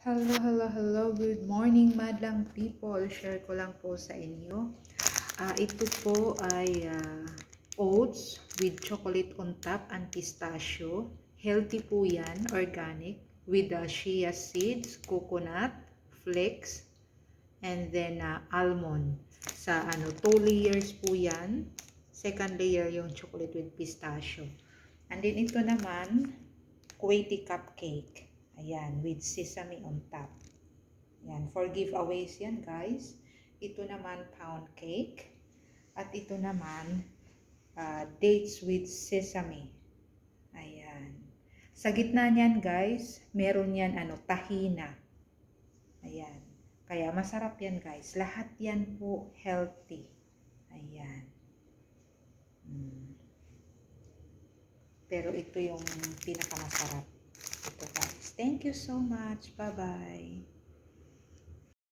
Hello, hello, hello. Good morning, madlang people. Share ko lang po sa inyo. Ito po ay oats with chocolate on top and pistachio. Healthy po yan, organic, with chia seeds, coconut, flakes, and then almond. Sa 2 layers po yan. Second layer yung chocolate with pistachio. And then ito naman, Kuwaiti cupcake. Ayan, with sesame on top. Ayan, for giveaways yan guys. Ito naman pound cake. At ito naman dates with sesame. Ayan. Sa gitna niyan guys, meron yan tahina. Ayan. Kaya masarap yan guys. Lahat yan po healthy. Ayan. Pero ito yung pinakamasarap. Ito guys. Thank you so much. Bye-bye.